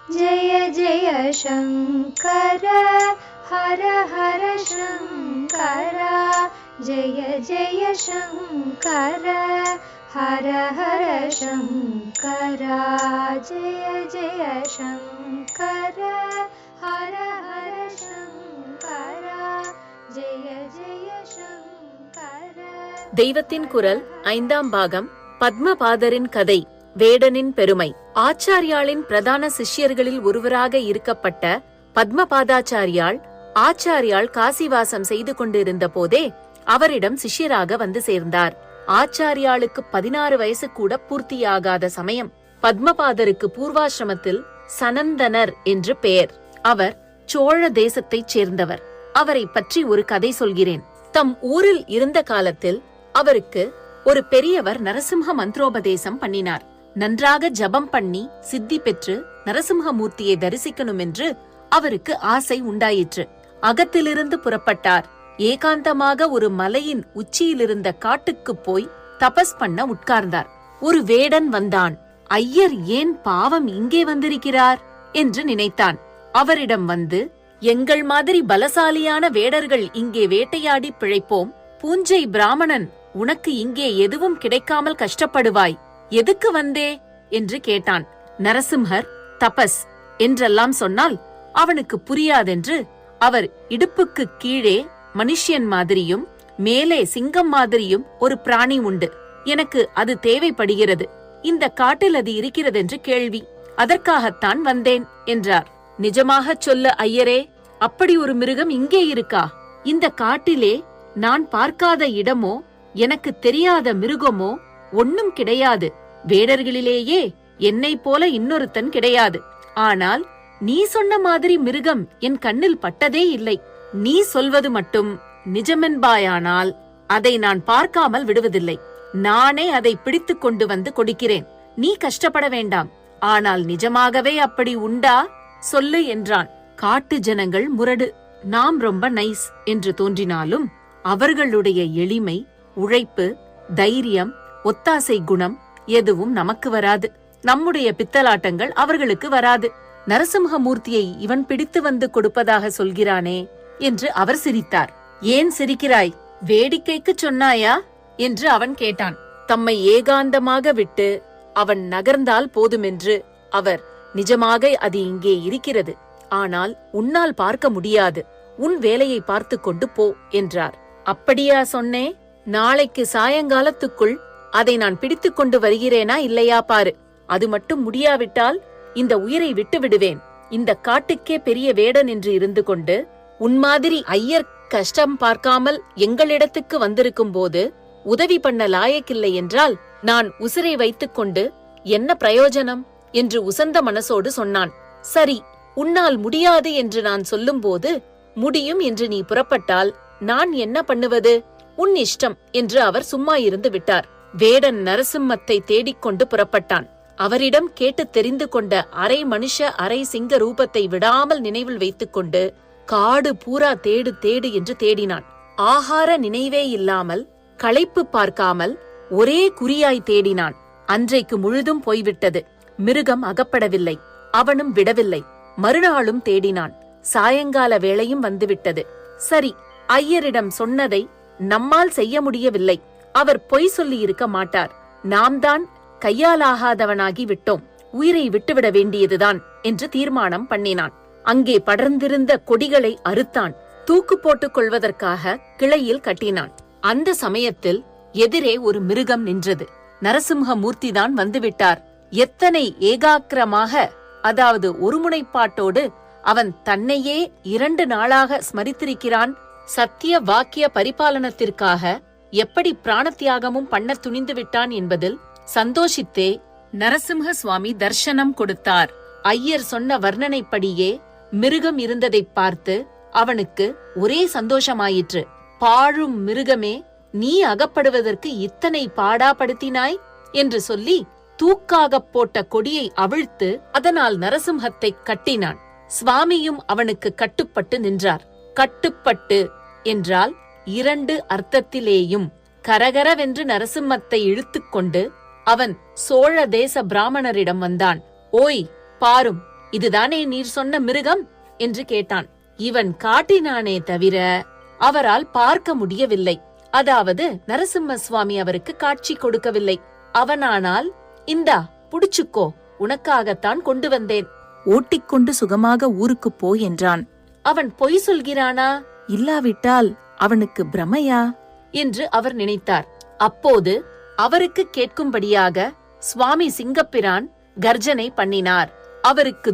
जय जय शङ्कर हर हर शङ्कर जय जय शङ्कर हर हर शङ्कर जय जय शङ्कर हर हर शङ्कर जय जय शङ्कर. தெய்வத்தின் குரல் 5ஆம் பாகம். பத்மபாதரின் கதை. வேடனின் பெருமை. ஆச்சாரியாளின் பிரதான சிஷ்யர்களில் ஒருவராக இருக்கப்பட்ட பத்மபாதாச்சாரியாள் ஆச்சாரியாள் காசிவாசம் செய்து கொண்டிருந்த போதே அவரிடம் சிஷ்யராக வந்து சேர்ந்தார். ஆச்சாரியாளுக்கு 16 வயசு கூட பூர்த்தியாகாத சமயம். பத்மபாதருக்கு பூர்வாசிரமத்தில் சனந்தனர் என்று பெயர். அவர் சோழ தேசத்தைச் சேர்ந்தவர். அவரை பற்றி ஒரு கதை சொல்கிறேன். தம் ஊரில் இருந்த காலத்தில் அவருக்கு ஒரு பெரியவர் நரசிம்ஹ மந்திரோபதேசம் பண்ணினார். நன்றாக ஜபம் பண்ணி சித்தி பெற்று நரசிம்ஹமூர்த்தியை தரிசிக்கணும் என்று அவருக்கு ஆசை உண்டாயிற்று. அகத்திலிருந்து புறப்பட்டார். ஏகாந்தமாக ஒரு மலையின் உச்சியிலிருந்த காட்டுக்கு போய் தபஸ் பண்ண உட்கார்ந்தார். ஒரு வேடன் வந்தான். ஐயர் ஏன் பாவம் இங்கே வந்திருக்கிறார் என்று நினைத்தான். அவரிடம் வந்து, எங்கள் மாதிரி பலசாலியான வேடர்கள் இங்கே வேட்டையாடி பிழைப்போம். பூஞ்சை பிராமணன், உனக்கு இங்கே எதுவும் கிடைக்காமல் கஷ்டப்படுவாய், எதுக்கு வந்தே என்று கேட்டான். நரசிம்ஹர் தபஸ் என்றெல்லாம் சொன்னால் அவனுக்கு புரியாதென்று அவர் இடுப்புக்கு கீழே மனுஷியன் மாதிரியும் மேலே சிங்கம் மாதிரியும் ஒரு பிராணி உண்டு, எனக்கு அது தேவைப்படுகிறது, இந்த காட்டில் அது இருக்கிறதென்று கேள்வி, அதற்காகத்தான் வந்தேன் என்றார். நிஜமாகச் சொல்ல ஐயரே, அப்படி ஒரு மிருகம் இங்கே இருக்கா? இந்த காட்டிலே நான் பார்க்காத இடமோ எனக்கு தெரியாத மிருகமோ ஒன்னும் கிடையாது. வேடர்களிலேயே என்னை போல இன்னொருத்தன் கிடையாது. ஆனால் நீ சொன்ன மாதிரி மிருகம் என் கண்ணில் பட்டதே இல்லை. நீ சொல்வது மட்டும் நிஜமென்பாயானால் அதை நான் பார்க்காமல் விடுவதில்லை. நானே அதை பிடித்துக் கொண்டு வந்து கொடுக்கிறேன். நீ கஷ்டப்பட வேண்டாம். ஆனால் நிஜமாகவே அப்படி உண்டா சொல்லு என்றான். காட்டு ஜனங்கள் முரடு, நாம் ரொம்ப நைஸ் என்று தோன்றினாலும் அவர்களுடைய எளிமை, உழைப்பு, தைரியம், ஒத்தாசை குணம் எதுவும் நமக்கு வராது. நம்முடைய பித்தலாட்டங்கள் அவர்களுக்கு வராது. நரசிம்ஹமூர்த்தியை இவன் பிடித்து வந்து கொடுப்பதாக சொல்கிறானே என்று அவர் சிரித்தார். ஏன் சிரிக்கிறாய்? வேடிக்கைக்கு சொன்னாயா என்று அவன் கேட்டான். தம்மை ஏகாந்தமாக விட்டு அவன் நகர்ந்தால் போதுமென்று அவர், நிஜமாக அது இங்கே இருக்கிறது, ஆனால் உன்னால் பார்க்க முடியாது, உன் வேலையை பார்த்து கொண்டு போ என்றார். அப்படியா சொன்னே? நாளைக்கு சாயங்காலத்துக்குள் அதை நான் பிடித்துக் கொண்டு வருகிறேனா இல்லையா பாரு. அது மட்டும் முடியாவிட்டால் இந்த உயிரை விட்டு விடுவேன். இந்த காட்டுக்கே பெரிய வேடன் என்று இருந்து கொண்டு உன் மாதிரி ஐயர் கஷ்டம் பார்க்காமல் எங்களிடத்துக்கு வந்திருக்கும் போது உதவி பண்ண லாயக்கில்லை என்றால் நான் உசிரை வைத்துக் கொண்டு என்ன பிரயோஜனம் என்று உசந்த மனசோடு சொன்னான். சரி, உன்னால் முடியாது என்று நான் சொல்லும்போது முடியும் என்று நீ புறப்பட்டால் நான் என்ன பண்ணுவது? உன் இஷ்டம் என்று அவர் சும்மா இருந்து விட்டார். வேடன் நரசிம்மத்தை தேடிக்கொண்டு புறப்பட்டான். அவரிடம் கேட்டு தெரிந்து கொண்ட அரை மனுஷ அரை சிங்க ரூபத்தை விடாமல் நினைவில் வைத்துக் கொண்டு காடு பூரா தேடு தேடு என்று தேடினான். ஆகார நினைவே இல்லாமல், களைப்பு பார்க்காமல் ஒரே குறியாய் தேடினான். அன்றைக்கு முழுதும் போய்விட்டது. மிருகம் அகப்படவில்லை. அவனும் விடவில்லை. மறுநாளும் தேடினான். சாயங்கால வேளையும் வந்துவிட்டது. சரி, ஐயரிடம் சொன்னதை நம்மால் செய்ய முடியவில்லை. அவர் பொய் சொல்லி இருக்க மாட்டார். நாம் தான் கையாலாகாதவனாகி விட்டோம். உயிரை விட்டுவிட வேண்டியதுதான் என்று தீர்மானம் பண்ணினான். அங்கே படர்ந்திருந்த கொடிகளை அறுத்தான். தூக்கு போட்டுக் கொள்வதற்காக கிளையில் கட்டினான். அந்த சமயத்தில் எதிரே ஒரு மிருகம் நின்றது. நரசிம்ஹமூர்த்திதான் வந்துவிட்டார். எத்தனை ஏகாக்கிரமாக, அதாவது ஒருமுனைப்பாட்டோடு அவன் தன்னையே 2 நாளாக ஸ்மரித்திருக்கிறான். சத்திய வாக்கிய பரிபாலனத்திற்காக எப்படி பிராணத்தியாகமும் பண்ண துணிந்து விட்டான் என்பதில் சந்தோஷித்தே நரசிம்ஹ சுவாமி தர்சனம் கொடுத்தார். ஐயர் சொன்ன வர்ணனைப்படியே மிருகம் இருந்ததை பார்த்து அவனுக்கு ஒரே சந்தோஷமாயிற்று. பாழும் மிருகமே, நீ அகப்படுவதற்கு இத்தனை பாடாப்படுத்தினாய் என்று சொல்லி தூக்காகப் போட்ட கொடியை அவிழ்த்து அதனால் நரசிம்ஹத்தை கட்டினான். சுவாமியும் அவனுக்கு கட்டுப்பட்டு நின்றார். கட்டுப்பட்டு என்றால் 2 அர்த்தத்திலேயும். கரகரவென்று நரசிம்மத்தை இழுத்துக்கொண்டு அவன் சோழ தேச பிராமணரிடம் வந்தான். ஓய் பாரும், இதுதானே நீர் சொன்ன மிருகம் என்று கேட்டான். இவன் காட்டினானே தவிர அவரால் பார்க்க முடியவில்லை. அதாவது நரசிம்ம சுவாமி அவருக்கு காட்சி கொடுக்கவில்லை. அவனானால், இந்தா புடிச்சுக்கோ, உனக்காகத்தான் கொண்டு வந்தேன், ஓட்டிக்கொண்டு சுகமாக ஊருக்கு போ என்றான். அவன் பொய் சொல்கிறானா? இல்லாவிட்டால் அவனுக்கு பிரமையா என்று அவர் நினைத்தார். அப்போது அவருக்கு கேட்கும்படியாக சுவாமி சிங்கப்பிரான் கர்ஜனை பண்ணினார். அவருக்கு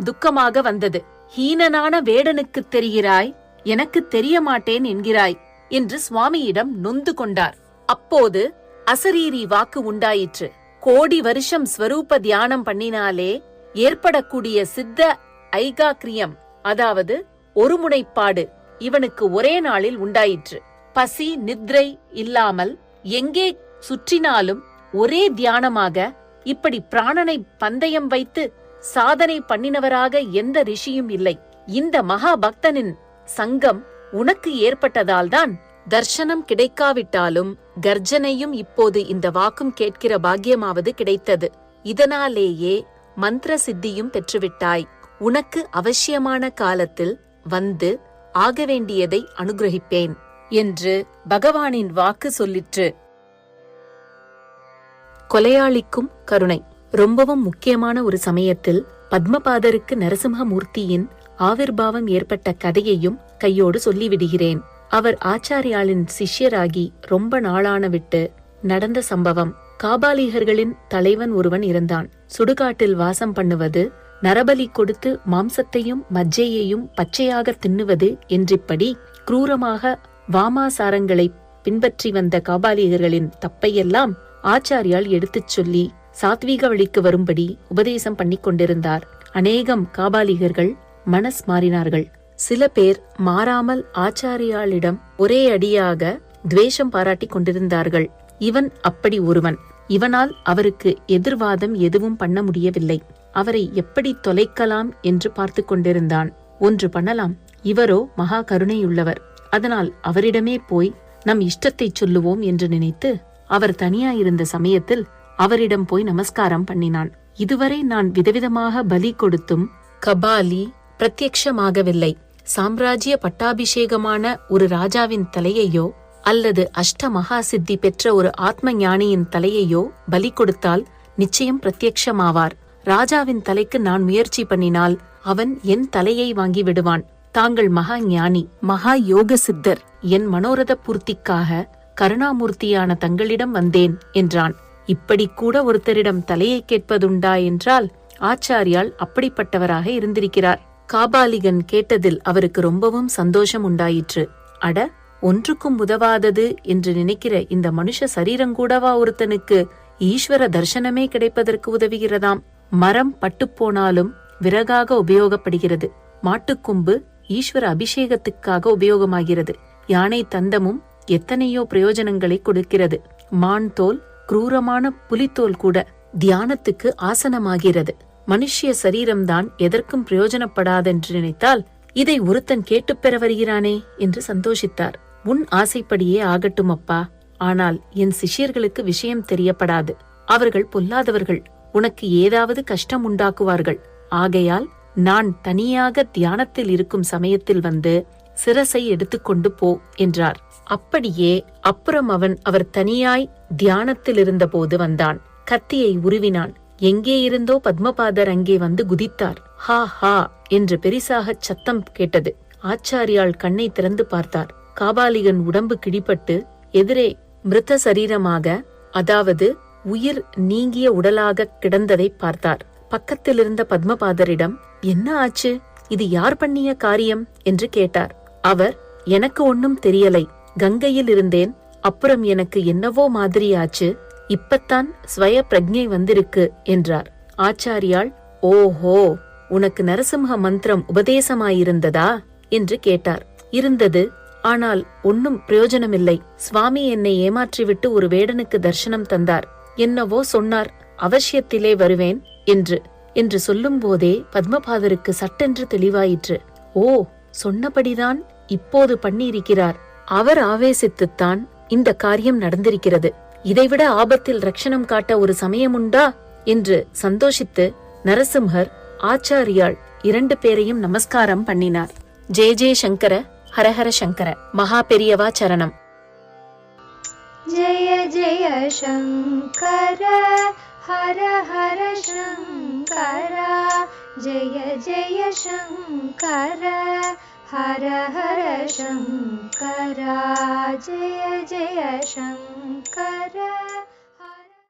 துக்கமாக வந்தது. ஹீனனான வேடனுக்கு தெரிகிறாய், எனக்கு தெரிய மாட்டேன் என்கிறாய் என்று சுவாமியிடம் நொந்து கொண்டார். அப்போது அசரீரி வாக்கு உண்டாயிற்று. கோடி வருஷம் ஸ்வரூப தியானம் பண்ணினாலே ஏற்படக்கூடிய சித்த ஐகாக்கிரியம், அதாவது ஒருமுனைப்பாடு இவனுக்கு ஒரே நாளில் உண்டாயிற்று. பசி நித்ரை இல்லாமல் எங்கே சுற்றினாலும் ஒரே தியானமாக இப்படி பிராணனை பந்தயம் வைத்து சாதனை பண்ணினவராக எந்த ரிஷியும் இல்லை. இந்த மகா பக்தனின் சங்கம் உனக்கு ஏற்பட்டதால்தான் தர்சனம் கிடைக்காவிட்டாலும் கர்ஜனையும் இப்போது இந்த வாக்கும் கேட்கிற பாக்கியமாவது கிடைத்தது. இதனாலேயே மந்திர சித்தியும் பெற்றுவிட்டாய். உனக்கு அவசியமான காலத்தில் வந்து ஆக வேண்டியதை அனுகிரகிப்பேன் என்று பகவானின் வாக்கு சொல்லிற்று. கொலையாளிக்கும் கருணை. ரொம்பவும் முக்கியமான ஒரு சமயத்தில் பத்மபாதருக்கு நரசிம்மமூர்த்தியின் ஆவிர்பாவம் ஏற்பட்ட கதையையும் கையோடு சொல்லிவிடுகிறேன். அவர் ஆச்சாரியாளின் சிஷ்யராகி ரொம்ப நாளான விட்டு நடந்த சம்பவம். காபாலிகர்களின் தலைவன் ஒருவன் இருந்தான். சுடுகாட்டில் வாசம் பண்ணுவது, நரபலி கொடுத்து மாம்சத்தையும் மஜ்ஜையையும் பச்சையாக தின்னுவது என்றிப்படி கிரூரமாக வாமாசாரங்களை பின்பற்றி வந்த காபாலிகர்களின் தப்பையெல்லாம் ஆச்சாரியால் எடுத்துச் சொல்லி சாத்வீக வழிக்கு வரும்படி உபதேசம் பண்ணிக் கொண்டிருந்தார். அநேகம் காபாலிகர்கள் மனஸ் மாறினார்கள். சில பேர் மாறாமல் ஆச்சாரியாளிடம் ஒரே அடியாக துவேஷம் பாராட்டி கொண்டிருந்தார்கள். இவன் அப்படி ஒருவன். இவனால் அவருக்கு எதிர்வாதம் எதுவும் பண்ண முடியவில்லை. அவரை எப்படி தொலைக்கலாம் என்று பார்த்து கொண்டிருந்தான். ஒன்று பண்ணலாம், இவரோ மகா கருணையுள்ளவர், அதனால் அவரிடமே போய் நம் இஷ்டத்தை சொல்லுவோம் என்று நினைத்து அவர் தனியாயிருந்த சமயத்தில் அவரிடம் போய் நமஸ்காரம் பண்ணினான். இதுவரை நான் விதவிதமாக பலி கொடுத்தும் கபாலி பிரத்யக்ஷமாகவில்லை. சாம்ராஜ்ய பட்டாபிஷேகமான ஒரு ராஜாவின் தலையையோ அல்லது அஷ்ட மகா சித்தி பெற்ற ஒரு ஆத்ம ஞானியின் தலையையோ பலி கொடுத்தால் நிச்சயம் பிரத்யக்ஷமாவார். ராஜாவின் தலைக்கு நான் முயற்சி பண்ணினால் அவன் என் தலையை வாங்கி விடுவான். தாங்கள் மகா ஞானி, மகா யோக சித்தர். என் மனோரத பூர்த்திக்காக கருணாமூர்த்தியான தங்களிடம் வந்தேன் என்றான். இப்படி கூட ஒருத்தரிடம் தலையை கேட்பதுண்டா என்றால் ஆச்சாரியால் அப்படிப்பட்டவராக இருந்திருக்கிறார். காபாலிகன் கேட்டதில் அவருக்கு ரொம்பவும் சந்தோஷம் உண்டாயிற்று. அட, ஒன்றுக்கும் உதவாதது என்று நினைக்கிற இந்த மனுஷ சரீரங்கூடவா ஒருத்தனுக்கு ஈஸ்வர தர்சனமே கிடைப்பதற்கு உதவுகிறதாம். மரம் பட்டுப்போனாலும் விறகாக உபயோகப்படுகிறது. மாட்டுக்கொம்பு ஈஸ்வர அபிஷேகத்துக்காக உபயோகமாகிறது. யானை தந்தமும் எத்தனையோ பிரயோஜனங்களை கொடுக்கிறது. மான் தோல், குரூரமான புலித்தோல் கூட தியானத்துக்கு ஆசனமாகிறது. மனுஷ்ய சரீரம்தான் எதற்கும் பிரயோஜனப்படாதென்று நினைத்தால் இதை ஒருத்தன் கேட்டுப் பெற வருகிறானே என்று சந்தோஷித்தார். உன் ஆசைப்படியே ஆகட்டும் அப்பா, ஆனால் என் சிஷ்யர்களுக்கு விஷயம் தெரியப்படாது. அவர்கள் பொல்லாதவர்கள், உனக்கு ஏதாவது கஷ்டம் உண்டாக்குவார்கள். ஆகையால் நான் தனியாக தியானத்தில் இருக்கும் சமயத்தில் வந்து சிரசை எடுத்துக்கொண்டு போ என்றார். அப்படியே அப்புறம் அவர் தனியாய் தியானத்தில் இருந்த போது வந்தான். கத்தியை உருவினான். எங்கே இருந்தோ பத்மபாதர் அங்கே வந்து குதித்தார். ஹா ஹா என்று பெரிசாக சத்தம் கேட்டது. ஆச்சாரியால் கண்ணை திறந்து பார்த்தார். காபாலிகன் உடம்பு கிடிபட்டு எதிரே மிருத சரீரமாக, அதாவது உயிர் நீங்கிய உடலாக கிடந்ததை பார்த்தார். பக்கத்தில் இருந்த பத்மபாதரிடம், என்ன ஆச்சு, இது யார் பண்ணிய காரியம் என்று கேட்டார். அவர், எனக்கு ஒன்னும் தெரியலை, கங்கையில் இருந்தேன், அப்புறம் எனக்கு என்னவோ மாதிரி ஆச்சு, இப்பத்தான் ஸ்வய பிரக்ஞை வந்திருக்கு என்றார். ஆச்சாரியால், ஓஹோ, உனக்கு நரசிம்ம மந்திரம் உபதேசமாயிருந்ததா என்று கேட்டார். இருந்தது, ஆனால் ஒன்னும் பிரயோஜனமில்லை. சுவாமி என்னை ஏமாற்றிவிட்டு ஒரு வேடனுக்கு தர்சனம் தந்தார். என்னவோ சொன்னார், அவசியத்திலே வருவேன் என்று சொல்லும் போதே பத்மபாதருக்கு சட்டென்று தெளிவாயிற்று. ஓ, சொன்னபடிதான் இப்போது பண்ணியிருக்கிறார். அவர் ஆவேசித்துத்தான் இந்த காரியம் நடந்திருக்கிறது. இதைவிட ஆபத்தில் ரட்சணம் காட்ட ஒரு சமயம் உண்டா என்று சந்தோஷித்து நரசிம்ஹர் ஆச்சாரியாள் 2 பேரையும் நமஸ்காரம் பண்ணினார். ஜெய ஜெய சங்கர, ஹரஹர சங்கர. மகா பெரியவா சரணம். जय जय शङ्कर हर हर शङ्कर जय जय शङ्कर हर हर शङ्कर जय जय शङ्कर.